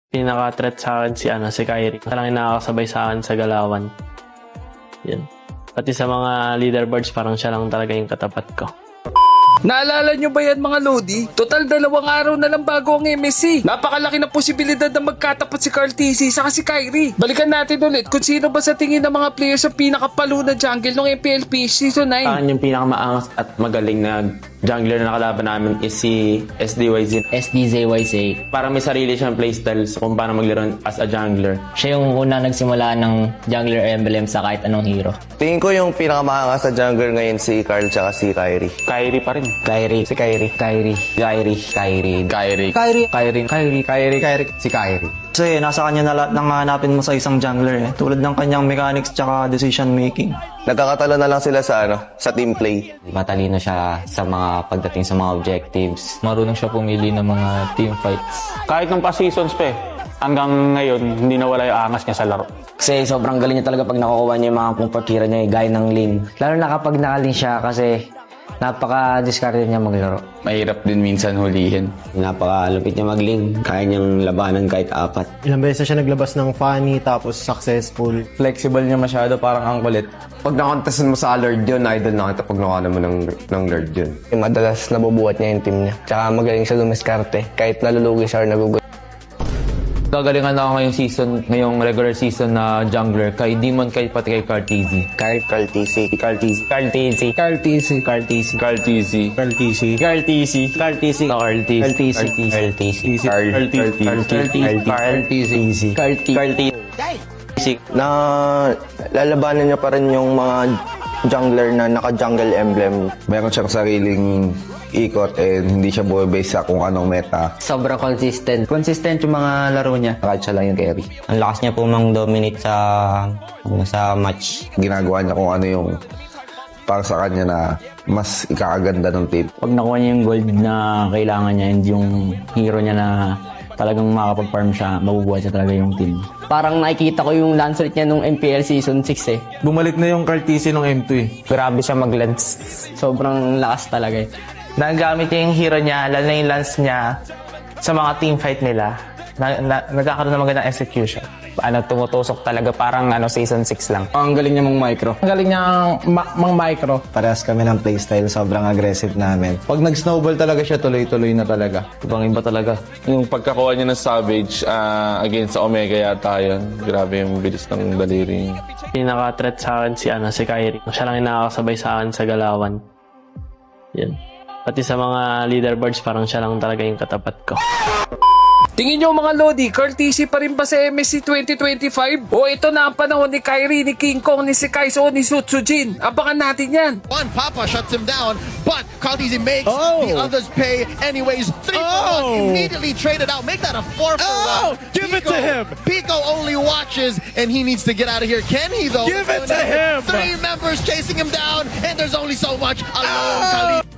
Pinaka-threat sa akin si Kyrie. Siya lang yung nakakasabay sa akin sa galawan. Yan. Pati sa mga leaderboards, parang siya lang talaga yung katapat ko. Naalala nyo ba yan mga Lodi? Total 2 araw na lang bago ang MSC. Napakalaki na posibilidad na magkatapat si Carl TC saka si Kyrie. Balikan natin ulit kung sino ba sa tingin ng mga players sa pinakapalo na jungle ng MPLP Season 9. Sa akin yung pinakamaangas at magaling na jungler na nakalaban namin is si SDYZ. SDZYZ. Parang may sarili siyang playstyle kung paano maglaro as a jungler. Siya yung una nagsimula ng jungler emblem sa kahit anong hero. Tingin ko yung pinakamaangas sa jungler ngayon si Carl tsaka si Kyrie. Kyrie pa rin. Kyrie. Si Kyrie. Kyrie. Kyrie. Kyrie. Kyrie. Kyrie. Si Kyrie. Kasi nasa kanya na lahat ng hanapin mo sa isang jungler eh. Tulad ng kanyang mechanics tsaka decision making. Nagkakatalo na lang sila sa sa team play. Matalino siya sa mga pagdating sa mga objectives. Marunong siya pumili ng mga team fights. Kahit nung past seasons pa hanggang ngayon, hindi nawala yung angas niya sa laro. Kasi sobrang galing niya talaga pag nakukuha niya yung mga comfort hero niya, gaya ng Lin. Lalo na kapag nakaling siya kasi napaka-discarded niya maglaro. Mahirap din minsan hulihin. Napakalupit niya magling. Kaya niyang labanan kahit 4. Ilang beses na siya naglabas ng funny tapos successful. Flexible niya masyado, parang ang kulit. Pag nakontesan mo sa Lord yun, idol na kita pag nakuha mo ng Lord yun. Madalas nabubuhat niya yung team niya. Tsaka magaling siya dumiskarte. Kahit nalulugi siya or nagugulat. Gagalingan na ako ngayong regular season na jungler kay Demon, kay pati kay Carteezy. Carl TC. Carteezy. Carteezy. Carteezy. Carteezy. Carteezy. Carteezy. Carteezy. Carteezy. Carteezy. Carteezy. Na lalabanan niya pa rin yung mga jungler na naka-jungle emblem. Meron siyang sariling ikot and hindi siya bumibase sa kung anong meta. Sobrang consistent. Consistent yung mga laro niya. Kahit siya lang yung carry. Ang lakas niya po mang-dominate sa match. Ginagawa niya kung ano yung para sa kanya na mas ikakaganda ng team. Pag nakuha niya yung gold na kailangan niya and yung hero niya na talagang makakapag-farm siya, mabubuhay siya talaga yung team. Parang nakikita ko yung lance rate niya nung MPL Season 6 eh. Bumalik na yung Carteezy nung M2 eh. Grabe siya mag-lance. Sobrang lakas talaga eh. Nagamit niya yung hero niya, lalo na yung lance niya sa mga teamfight nila. Nagkakaroon ng magandang execution. Tumutusok talaga parang season 6 lang. Ang galing niya mong micro. Ang galing niya mang micro. Parehas kami ng playstyle, sobrang aggressive namin. Pag nag-snowball talaga siya, tuloy-tuloy na talaga. Ibang iba talaga. Yung pagkakuha niya ng Savage against sa Omega yata yun. Grabe yung bilis ng daliri. Pinaka-threat sa akin si Kyrie. Siya lang yung nakakasabay sa akin sa galawan. Yan. Pati sa mga leaderboards, parang siya lang talaga yung katapat ko. Tingin nyo mga Lodi, Carl TC pa rin ba sa MSC 2025? O ito na ang panahon ni Kyrie, ni King Kong, ni Sekaiso, ni Sutsujin? Abangan natin yan. One Papa shuts him down, but Carl TC makes the others pay anyways. 3 for 1, immediately traded out. Make that a 4 for 1. Give it to him. Pico only watches, and he needs to get out of here. Can he though? Give it to him. 3 members chasing him down, and there's only so much. Alone, Khalid.